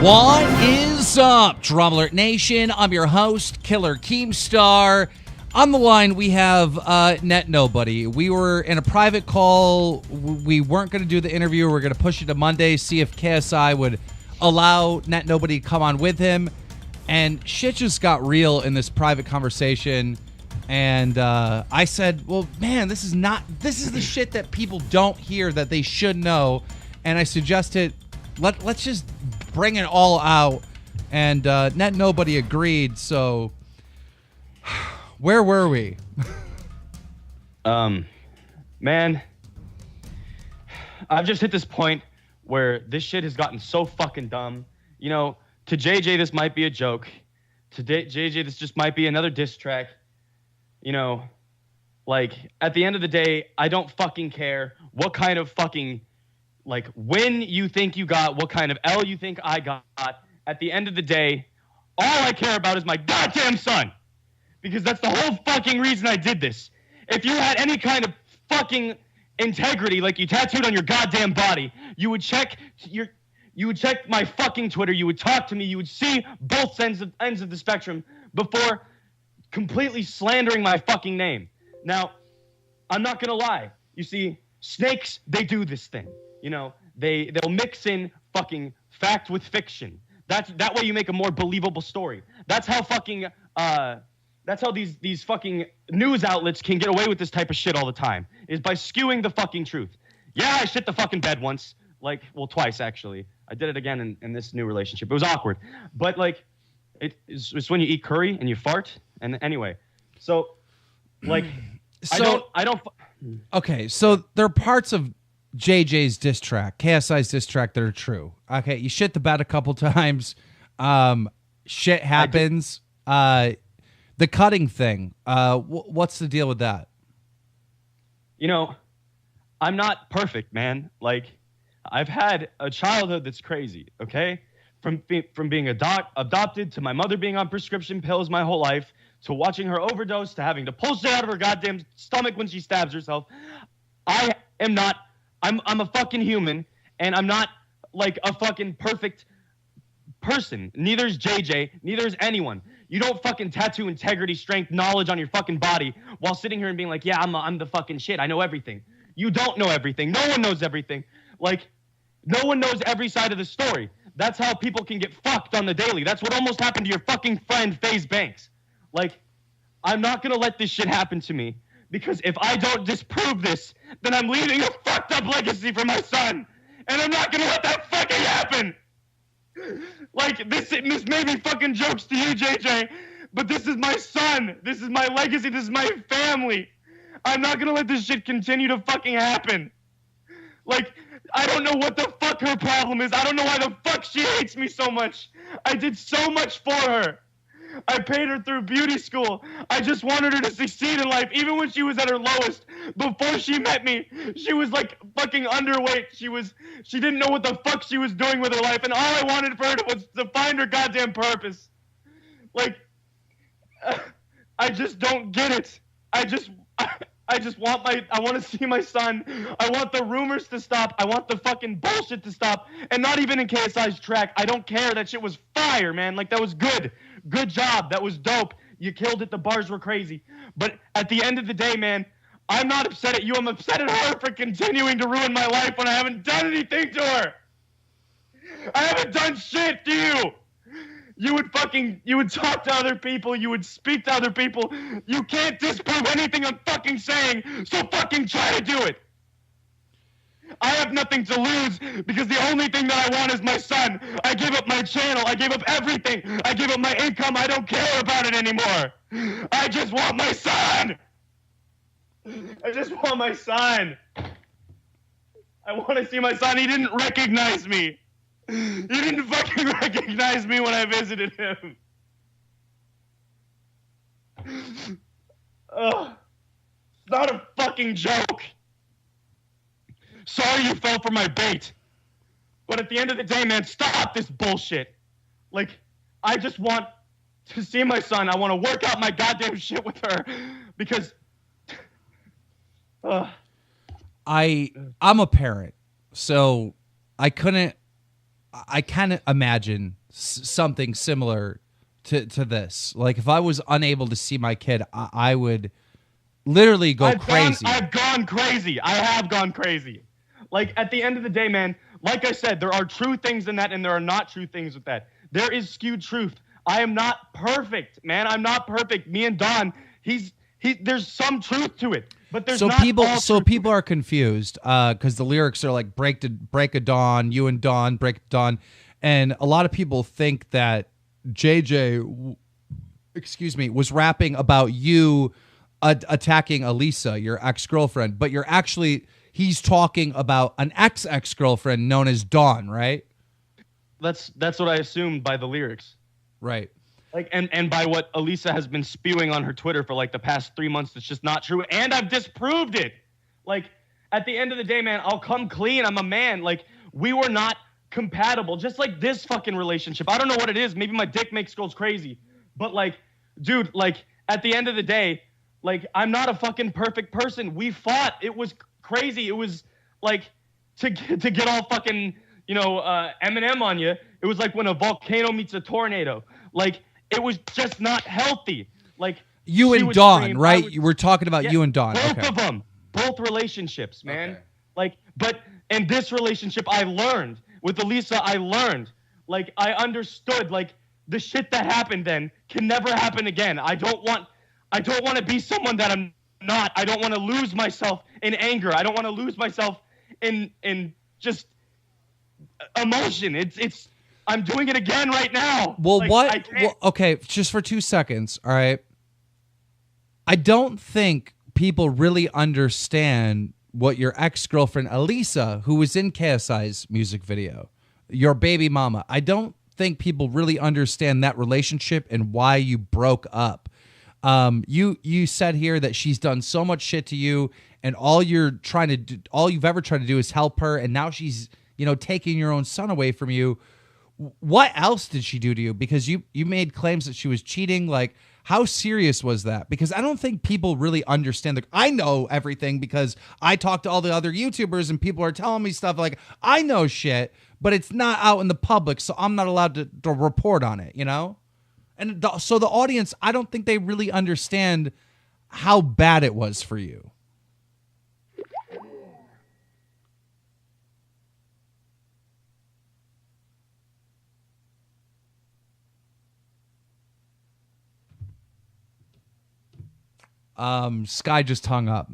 What is up, DramaAlert Nation? I'm your host, Killer Keemstar. On the line, we have NetNobody. We were in a private call. We weren't going to do the interview. We're going to push it to Monday, see if KSI would allow NetNobody to come on with him. And shit just got real in this private conversation. And I said, well, man, this is the shit that people don't hear that they should know. And I suggested, let's just bring it all out. And NetNobody agreed. So where were we? Man, I've just hit this point where this shit has gotten so fucking dumb. You know, to JJ, this might be a joke. To JJ, this just might be another diss track. You know, like, at the end of the day, I don't fucking care what kind of fucking, like, win you think you got, what kind of L you think I got. At the end of the day, all I care about is my goddamn son. Because that's the whole fucking reason I did this. If you had any kind of fucking integrity, like you tattooed on your goddamn body, you would check my fucking Twitter, you would talk to me, you would see both ends of the spectrum before completely slandering my fucking name. Now, I'm not gonna lie. You see, snakes, they do this thing. You know, they'll mix in fucking fact with fiction. That way you make a more believable story. That's how fucking that's how these fucking news outlets can get away with this type of shit all the time, is by skewing the fucking truth. Yeah, I shit the fucking bed once. Like, well, twice, actually. I did it again in this new relationship. It was awkward. But, like, it's when you eat curry and you fart. And anyway, so, like, I don't. Okay, so there are parts of JJ's diss track, KSI's diss track, that are true. Okay, you shit the bed a couple times. Shit happens. The cutting thing, what's the deal with that? You know, I'm not perfect, man. Like, I've had a childhood that's crazy, okay? From being adopted to my mother being on prescription pills my whole life, to watching her overdose, to having to pull shit out of her goddamn stomach when she stabs herself. I'm a fucking human, and I'm not, like, a fucking perfect person. Neither is JJ. Neither is anyone. You don't fucking tattoo integrity, strength, knowledge on your fucking body while sitting here and being like, yeah, I'm the fucking shit. I know everything. You don't know everything. No one knows everything. Like, no one knows every side of the story. That's how people can get fucked on the daily. That's what almost happened to your fucking friend, FaZe Banks. Like, I'm not going to let this shit happen to me, because if I don't disprove this, then I'm leaving a fucked up legacy for my son. And I'm not going to let that fucking happen. Like, this may be fucking jokes to you, JJ, but this is my son. This is my legacy. This is my family. I'm not going to let this shit continue to fucking happen. Like, I don't know what the fuck her problem is. I don't know why the fuck she hates me so much. I did so much for her. I paid her through beauty school. I just wanted her to succeed in life. Even when she was at her lowest, before she met me, she was like fucking underweight. She didn't know what the fuck she was doing with her life. And all I wanted for her was to find her goddamn purpose. Like, I just don't get it. I want to see my son. I want the rumors to stop. I want the fucking bullshit to stop. And not even in KSI's track. I don't care. That shit was fire, man. Like, that was good. Good job. That was dope. You killed it. The bars were crazy. But at the end of the day, man, I'm not upset at you. I'm upset at her for continuing to ruin my life when I haven't done anything to her. I haven't done shit to you. You would talk to other people. You would speak to other people. You can't disprove anything I'm fucking saying, so fucking try to do it. I have nothing to lose, because the only thing that I want is my son. I gave up my channel. I gave up everything. I gave up my income. I don't care about it anymore. I just want my son. I just want my son. I want to see my son. He didn't recognize me. He didn't fucking recognize me when I visited him. Ugh. It's not a fucking joke. Sorry you fell for my bait. But at the end of the day, man, stop this bullshit. Like, I just want to see my son. I want to work out my goddamn shit with her. Because... I'm a parent, so I couldn't I can't imagine something similar to this. Like if I was unable to see my kid, I would literally go crazy. I've gone crazy. I have gone crazy. Like at the end of the day, man, like I said, there are true things in that and there are not true things with that. There is skewed truth. I am not perfect, man. I'm not perfect. Me and Don, there's some truth to it. But there's not all people are confused because the lyrics are like break a dawn, you and Dawn, break dawn. And a lot of people think that JJ, was rapping about you attacking Elisa, your ex-girlfriend, but he's talking about an ex-girlfriend known as Dawn, right? That's what I assumed by the lyrics. Right. Like and by what Elisa has been spewing on her Twitter for like the past 3 months, it's just not true. And I've disproved it. Like at the end of the day, man, I'll come clean. I'm a man. Like we were not compatible. Just like this fucking relationship. I don't know what it is. Maybe my dick makes girls crazy. But like, dude, like at the end of the day, like I'm not a fucking perfect person. We fought. It was crazy. It was like to get all fucking, Eminem on you. It was like when a volcano meets a tornado. Like it was just not healthy. Like you and Dawn, right? You were talking about you and Dawn. Both of them. Both relationships, man. Okay. Like, but in this relationship, I learned. With Elisa, I learned. Like, I understood. Like, the shit that happened then can never happen again. I don't want to be someone that I'm not. I don't want to lose myself in anger. I don't want to lose myself in just emotion. It's I'm doing it again right now. Well, okay, just for 2 seconds, all right? I don't think people really understand what your ex-girlfriend, Elisa, who was in KSI's music video, your baby mama, I don't think people really understand that relationship and why you broke up. You said here that she's done so much shit to you, and all you've ever tried to do is help her, and now she's, taking your own son away from you. What else did she do to you? Because you made claims that she was cheating. Like, how serious was that? Because I don't think people really understand. Like, I know everything because I talk to all the other YouTubers and people are telling me stuff. Like, I know shit, but it's not out in the public, so I'm not allowed to report on it, And so the audience, I don't think they really understand how bad it was for you. Sky just hung up.